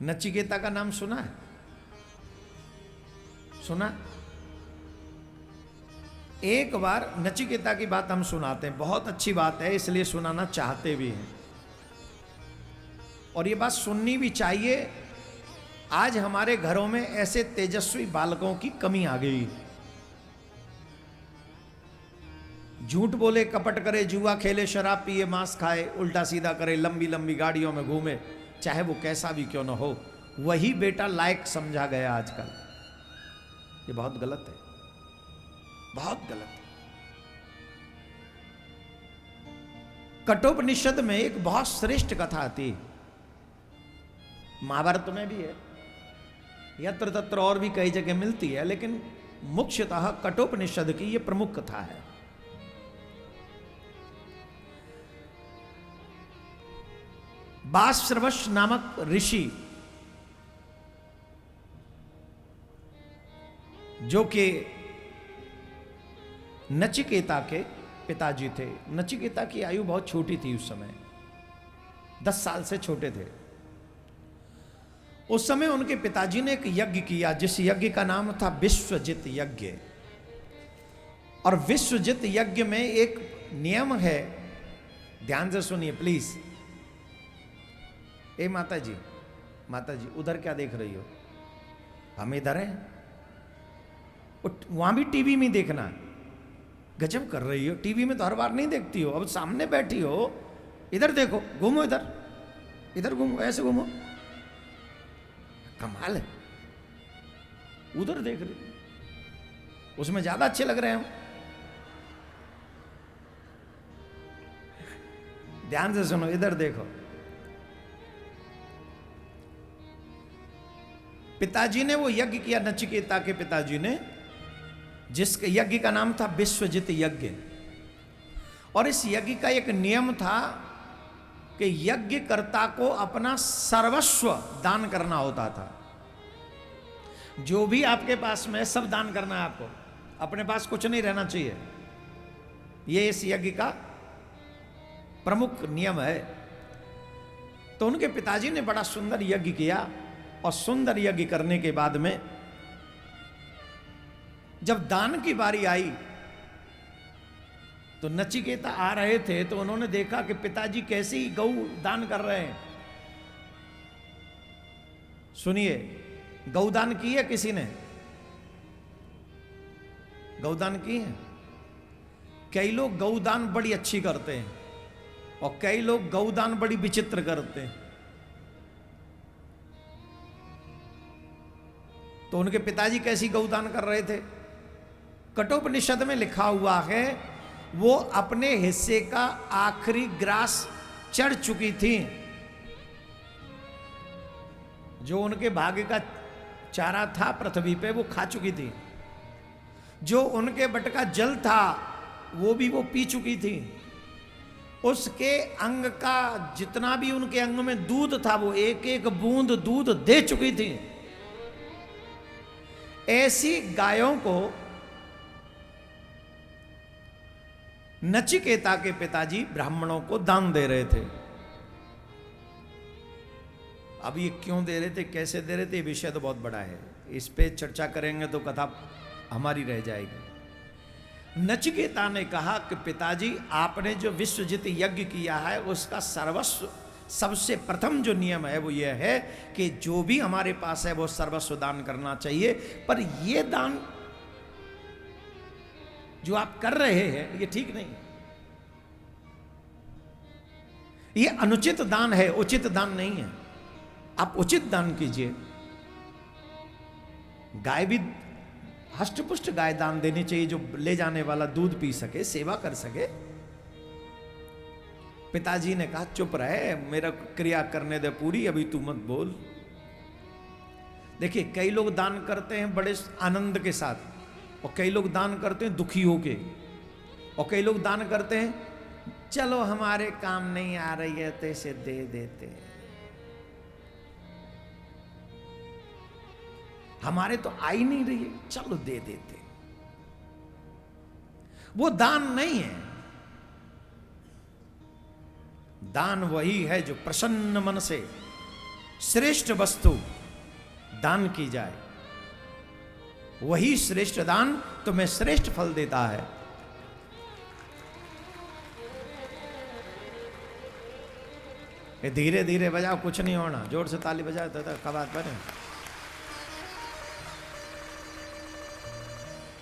नचिकेता का नाम सुना है? सुना? एक बार नचिकेता की बात हम सुनाते हैं, बहुत अच्छी बात है इसलिए सुनाना चाहते भी हैं, और ये बात सुननी भी चाहिए। आज हमारे घरों में ऐसे तेजस्वी बालकों की कमी आ गई। झूठ बोले, कपट करे, जुआ खेले, शराब पिए, मांस खाए, उल्टा सीधा करे, लंबी लंबी गाड़ियों में घूमे, चाहे वो कैसा भी क्यों ना हो, वही बेटा लायक समझा गया आजकल। ये बहुत गलत है, बहुत गलत है। कठोपनिषद में एक बहुत श्रेष्ठ कथा आती, महाभारत में भी है, यत्र तत्र और भी कई जगह मिलती है, लेकिन मुख्यतः कठोपनिषद की यह प्रमुख कथा है। बासश्रवस नामक ऋषि, जो कि नचिकेता के पिताजी थे। नचिकेता की आयु बहुत छोटी थी उस समय, 10 साल से छोटे थे। उस समय उनके पिताजी ने एक यज्ञ किया, जिस यज्ञ का नाम था विश्वजित यज्ञ। और विश्वजित यज्ञ में एक नियम है, ध्यान से सुनिए प्लीज। ए माता जी, माता जी उधर क्या देख रही हो? हम इधर हैं, वहां भी टीवी में देखना। गजब कर रही हो, टीवी में तो हर बार नहीं देखती हो, अब सामने बैठी हो, इधर देखो, घूमो, इधर इधर घूमो, ऐसे घूमो, कमाल है। उधर देख रही, उसमें ज्यादा अच्छे लग रहे हैं हम। ध्यान से सुनो, इधर देखो। पिताजी ने वो यज्ञ किया, नचिकेता के पिताजी ने, जिसके यज्ञ का नाम था विश्वजित यज्ञ। और इस यज्ञ का एक नियम था कि यज्ञकर्ता को अपना सर्वस्व दान करना होता था। जो भी आपके पास में सब दान करना है आपको, अपने पास कुछ नहीं रहना चाहिए। यह इस यज्ञ का प्रमुख नियम है। तो उनके पिताजी ने बड़ा सुंदर यज्ञ किया, और सुंदर यज्ञ करने के बाद में जब दान की बारी आई तो नचिकेता आ रहे थे, तो उन्होंने देखा कि पिताजी कैसी गौ दान कर रहे हैं। सुनिए, गौदान की है किसी ने? गौदान की है? कई लोग गौदान बड़ी अच्छी करते हैं, और कई लोग गौदान बड़ी विचित्र करते हैं। तो उनके पिताजी कैसी गौदान कर रहे थे? कठोपनिषद में लिखा हुआ है, वो अपने हिस्से का आखिरी ग्रास चढ़ चुकी थी। जो उनके भाग्य का चारा था पृथ्वी पे, वो खा चुकी थी। जो उनके बट का जल था, वो भी वो पी चुकी थी। उसके अंग का जितना भी उनके अंग में दूध था, वो एक एक बूंद दूध दे चुकी थी। ऐसी गायों को नचिकेता के पिताजी ब्राह्मणों को दान दे रहे थे। अब ये क्यों दे रहे थे, कैसे दे रहे थे, विषय तो बहुत बड़ा है, इस पे चर्चा करेंगे तो कथा हमारी रह जाएगी। नचिकेता ने कहा कि पिताजी, आपने जो विश्वजित यज्ञ किया है, उसका सर्वस्व, सबसे प्रथम जो नियम है वो ये है कि जो भी हमारे पास है वो सर्वस्व दान करना चाहिए। पर ये दान जो आप कर रहे हैं ये ठीक नहीं, ये अनुचित दान है, उचित दान नहीं है। आप उचित दान कीजिए। गाय भी हष्टपुष्ट गाय दान देनी चाहिए, जो ले जाने वाला दूध पी सके, सेवा कर सके। पिताजी ने कहा चुप रहे, मेरा क्रिया करने दे पूरी, अभी तू मत बोल। देखिए, कई लोग दान करते हैं बड़े आनंद के साथ, और कई लोग दान करते हैं दुखी होके, और कई लोग दान करते हैं चलो हमारे काम नहीं आ रही है तो इसे दे देते हैं, हमारे तो आ ही नहीं रही है, चलो दे देते। वो दान नहीं है। दान वही है जो प्रसन्न मन से श्रेष्ठ वस्तु दान की जाए, वही श्रेष्ठ दान तुम्हें श्रेष्ठ फल देता है। ये धीरे धीरे बजाओ, कुछ नहीं होना, जोर से ताली बजाओ तो कबात बने।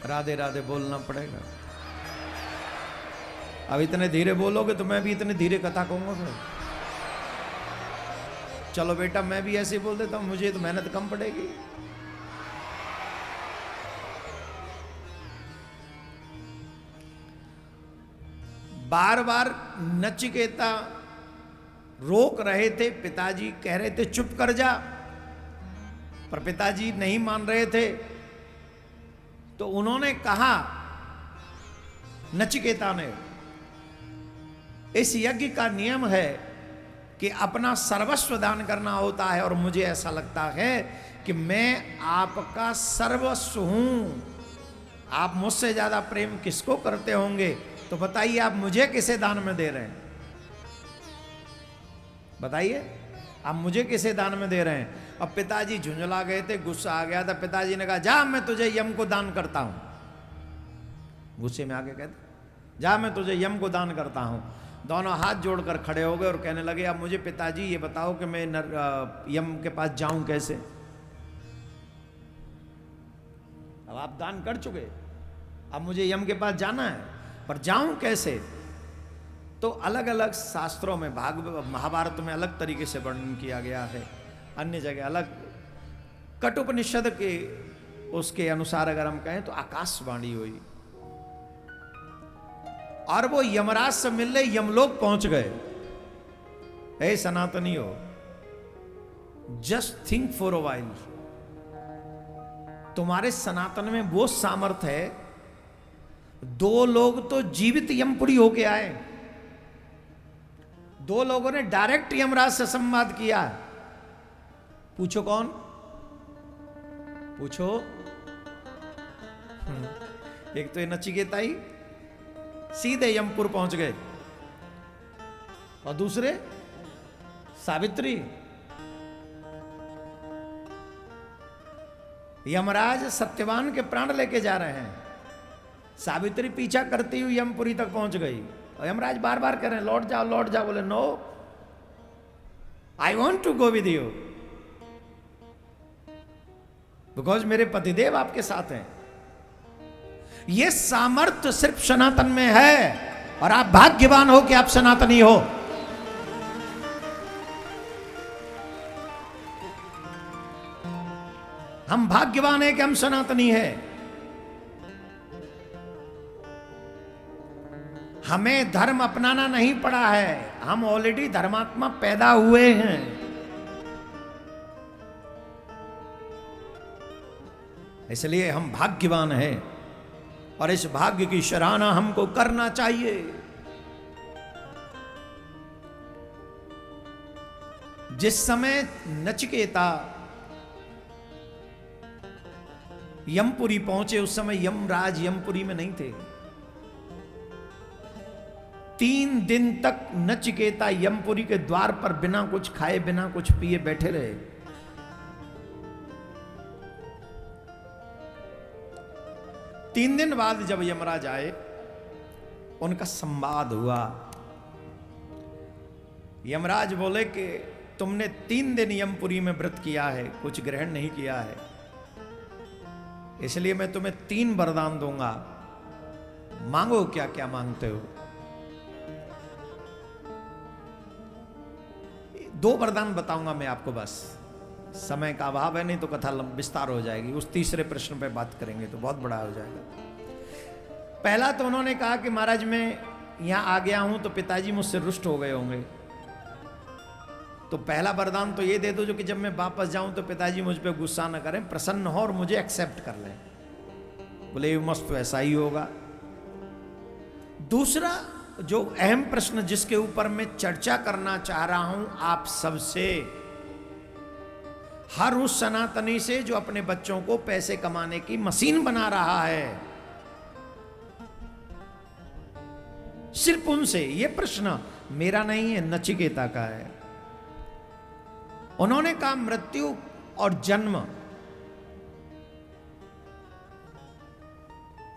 राधे राधे बोलना पड़ेगा। अब इतने धीरे बोलोगे तो मैं भी इतने धीरे कथा कहूंगा फिर। चलो बेटा मैं भी ऐसे ही बोल देता हूं, मुझे तो मेहनत कम पड़ेगी। बार बार नचिकेता रोक रहे थे, पिताजी कह रहे थे चुप कर जा, पर पिताजी नहीं मान रहे थे। तो उन्होंने कहा, नचिकेता ने, इस यज्ञ का नियम है कि अपना सर्वस्व दान करना होता है, और मुझे ऐसा लगता है कि मैं आपका सर्वस्व हूं। आप मुझसे ज्यादा प्रेम किसको करते होंगे? तो बताइए आप मुझे किसे दान में दे रहे हैं? बताइए आप मुझे किसे दान में दे रहे हैं? अब पिताजी झुंझला गए थे, गुस्सा आ गया था। पिताजी ने कहा जा मैं तुझे यम को दान करता हूं। गुस्से में आके कहते जा मैं तुझे यम को दान करता हूं। दोनों हाथ जोड़कर खड़े हो गए और कहने लगे अब मुझे पिताजी ये बताओ कि मैं यम के पास जाऊं कैसे? अब आप दान कर चुके, अब मुझे यम के पास जाना है, पर जाऊं कैसे? तो अलग अलग शास्त्रों में, महाभारत में अलग तरीके से वर्णन किया गया है, अन्य जगह अलग। कठोपनिषद के उसके अनुसार अगर हम कहें तो आकाशवाणी हुई और वो यमराज से मिलने यमलोक पहुंच गए। हे सनातनी हो, just think for a while, तुम्हारे सनातन में वो सामर्थ्य है। 2 लोग तो जीवित यमपुरी होके आए, 2 लोगों ने डायरेक्ट यमराज से संवाद किया। पूछो कौन? पूछो। एक तो ये नचिकेता ही सीधे यमपुर पहुंच गए, और दूसरे सावित्री। यमराज सत्यवान के प्राण लेके जा रहे हैं, सावित्री पीछा करती हुई यमपुरी तक पहुंच गई, और यमराज बार बार कह रहे हैं लौट जाओ लौट जाओ। बोले no, I want to go with you, because मेरे पतिदेव आपके साथ हैं। ये सामर्थ्य सिर्फ सनातन में है, और आप भाग्यवान हो कि आप सनातनी हो। हम भाग्यवान हैं कि हम सनातनी हैं। हमें धर्म अपनाना नहीं पड़ा है, हम ऑलरेडी धर्मात्मा पैदा हुए हैं। इसलिए हम भाग्यवान हैं, और इस भाग्य की सराहना हमको करना चाहिए। जिस समय नचिकेता यमपुरी पहुंचे, उस समय यमराज यमपुरी में नहीं थे। 3 दिन तक नचिकेता यमपुरी के द्वार पर बिना कुछ खाए बिना कुछ पिए बैठे रहे। तीन दिन बाद जब यमराज आए, उनका संवाद हुआ। यमराज बोले कि तुमने 3 दिन यमपुरी में व्रत किया है, कुछ ग्रहण नहीं किया है, इसलिए मैं तुम्हें 3 वरदान दूंगा, मांगो क्या क्या मांगते हो। 2 वरदान बताऊंगा मैं आपको, बस समय का अभाव है, नहीं तो कथा विस्तार हो जाएगी। उस तीसरे प्रश्न पे बात करेंगे तो बहुत बड़ा हो जाएगा। पहला तो उन्होंने कहा कि महाराज मैं यहां आ गया हूं तो पिताजी मुझसे रुष्ट हो गए होंगे, तो पहला वरदान तो ये दे दो जो कि जब मैं वापस जाऊं तो पिताजी मुझ पे गुस्सा न करें, प्रसन्न हो और मुझे एक्सेप्ट कर लें। बोले मस्त तो ऐसा ही होगा। दूसरा जो अहम प्रश्न जिसके ऊपर मैं चर्चा करना चाह रहा हूं आप सबसे, हर उस सनातनी से जो अपने बच्चों को पैसे कमाने की मशीन बना रहा है, सिर्फ उनसे, यह प्रश्न मेरा नहीं है, नचिकेता का है। उन्होंने कहा मृत्यु और जन्म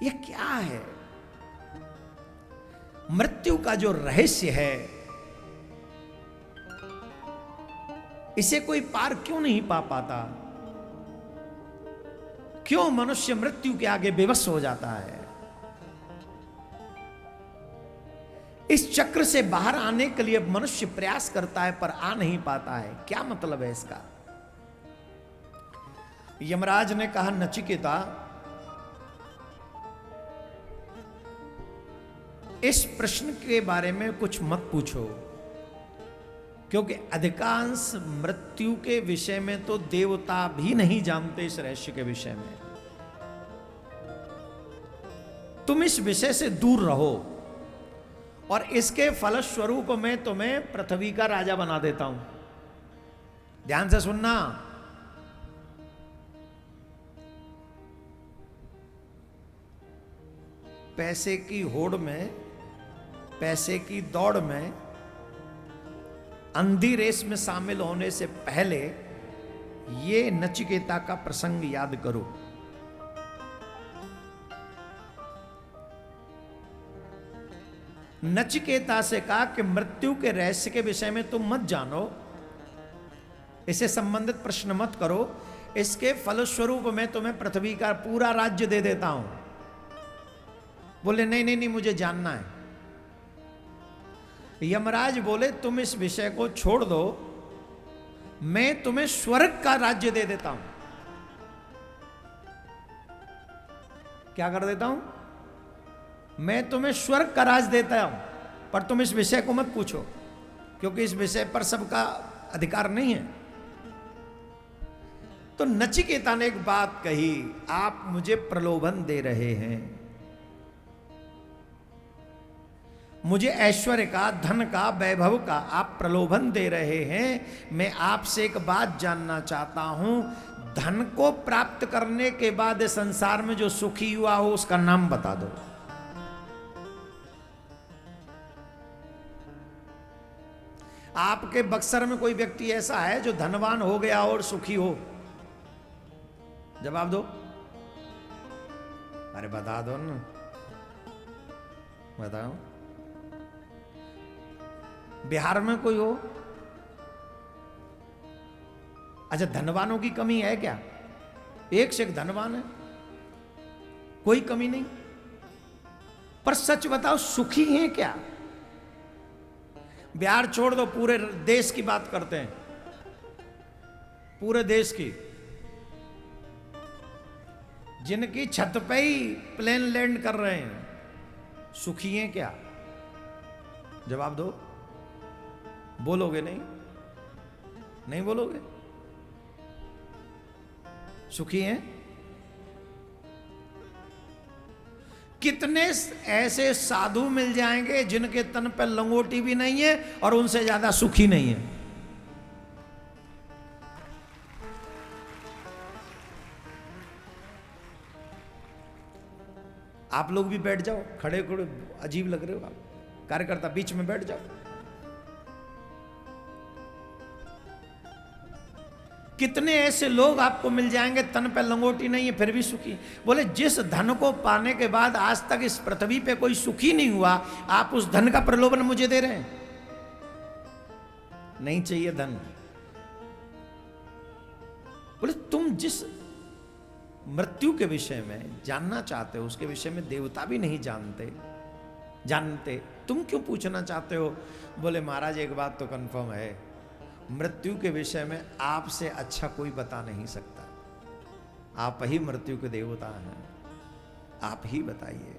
ये क्या है? मृत्यु का जो रहस्य है इसे कोई पार क्यों नहीं पा पाता? क्यों मनुष्य मृत्यु के आगे बेबस हो जाता है? इस चक्र से बाहर आने के लिए मनुष्य प्रयास करता है पर आ नहीं पाता है। क्या मतलब है इसका? यमराज ने कहा नचिकेता, इस प्रश्न के बारे में कुछ मत पूछो, क्योंकि अधिकांश मृत्यु के विषय में तो देवता भी नहीं जानते इस रहस्य के विषय में। तुम इस विषय से दूर रहो और इसके फलस्वरूप मैं तुम्हें पृथ्वी का राजा बना देता हूं। ध्यान से सुनना। पैसे की होड़ में, पैसे की दौड़ में, अंधी रेस में शामिल होने से पहले ये नचिकेता का प्रसंग याद करो। नचिकेता से कहा कि मृत्यु के रहस्य के विषय में तुम मत जानो, इससे संबंधित प्रश्न मत करो, इसके फलस्वरूप मैं तुम्हें पृथ्वी का पूरा राज्य दे देता हूं। बोले नहीं नहीं नहीं, मुझे जानना है। यमराज बोले तुम इस विषय को छोड़ दो, मैं तुम्हें स्वर्ग का राज्य दे देता हूं। क्या कर देता हूं? मैं तुम्हें स्वर्ग का राज देता हूं, पर तुम इस विषय को मत पूछो, क्योंकि इस विषय पर सबका अधिकार नहीं है। तो नचिकेता ने एक बात कही, आप मुझे प्रलोभन दे रहे हैं, मुझे ऐश्वर्य का, धन का, वैभव का आप प्रलोभन दे रहे हैं। मैं आपसे एक बात जानना चाहता हूं, धन को प्राप्त करने के बाद संसार में जो सुखी हुआ हो उसका नाम बता दो। आपके बक्सर में कोई व्यक्ति ऐसा है जो धनवान हो गया और सुखी हो? जवाब दो। अरे बता दो ना, बताओ। बिहार में कोई हो? अच्छा, धनवानों की कमी है क्या? एक से एक धनवान है, कोई कमी नहीं। पर सच बताओ, सुखी हैं क्या? बिहार छोड़ दो, पूरे देश की बात करते हैं, पूरे देश की। जिनकी छत पे ही प्लेन लैंड कर रहे हैं, सुखी हैं क्या? जवाब दो। बोलोगे नहीं? नहीं बोलोगे? सुखी हैं? कितने ऐसे साधु मिल जाएंगे जिनके तन पर लंगोटी भी नहीं है और उनसे ज्यादा सुखी नहीं है। आप लोग भी बैठ जाओ, खड़े खड़े अजीब लग रहे हो आप। कार्यकर्ता बीच में बैठ जाओ। कितने ऐसे लोग आपको मिल जाएंगे तन पे लंगोटी नहीं है फिर भी सुखी। बोले जिस धन को पाने के बाद आज तक इस पृथ्वी पे कोई सुखी नहीं हुआ, आप उस धन का प्रलोभन मुझे दे रहे हैं? नहीं चाहिए धन। बोले तुम जिस मृत्यु के विषय में जानना चाहते हो उसके विषय में देवता भी नहीं जानते, तुम क्यों पूछना चाहते हो? बोले महाराज एक बात तो कंफर्म है, मृत्यु के विषय में आपसे अच्छा कोई बता नहीं सकता। आप ही मृत्यु के देवता हैं, आप ही बताइए।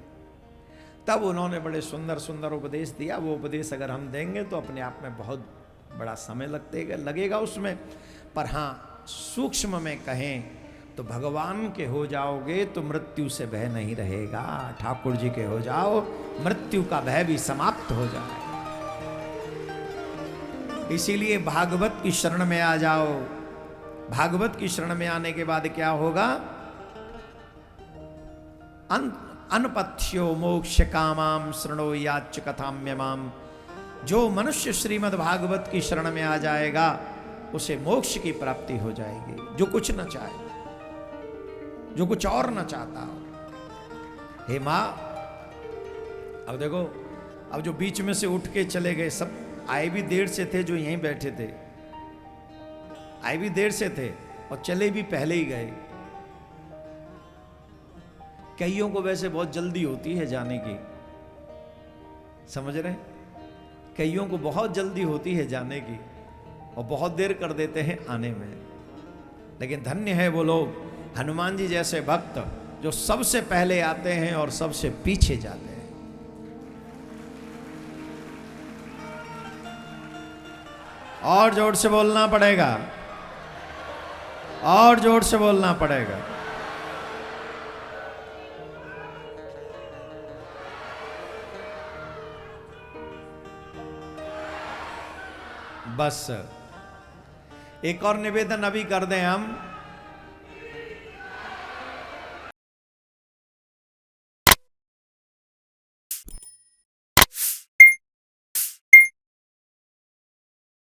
तब उन्होंने बड़े सुंदर सुंदर उपदेश दिया। वो उपदेश अगर हम देंगे तो अपने आप में बहुत बड़ा समय लगेगा उसमें, पर हाँ सूक्ष्म में कहें तो भगवान के हो जाओगे तो मृत्यु से भय नहीं रहेगा। ठाकुर जी के हो जाओ, मृत्यु का भय भी समाप्त हो जाए। इसीलिए भागवत की शरण में आ जाओ। भागवत की शरण में आने के बाद क्या होगा? अनपथ्यो मोक्ष कामाम शृणो याच कथाम्यमाम। जो मनुष्य श्रीमद् भागवत की शरण में आ जाएगा उसे मोक्ष की प्राप्ति हो जाएगी। जो कुछ न चाहे, जो कुछ और न चाहता हो। हे माँ, अब देखो, अब जो बीच में से उठ के चले गए, सब आए भी देर से थे, जो यहीं बैठे थे आए भी देर से थे और चले भी पहले ही गए। कईयों को वैसे बहुत जल्दी होती है जाने की, समझ रहे? कईयों को बहुत जल्दी होती है जाने की और बहुत देर कर देते हैं आने में। लेकिन धन्य है वो लोग, हनुमान जी जैसे भक्त, जो सबसे पहले आते हैं और सबसे पीछे जाते हैं। और जोर से बोलना पड़ेगा, और जोर से बोलना पड़ेगा। बस एक और निवेदन अभी कर दें हम।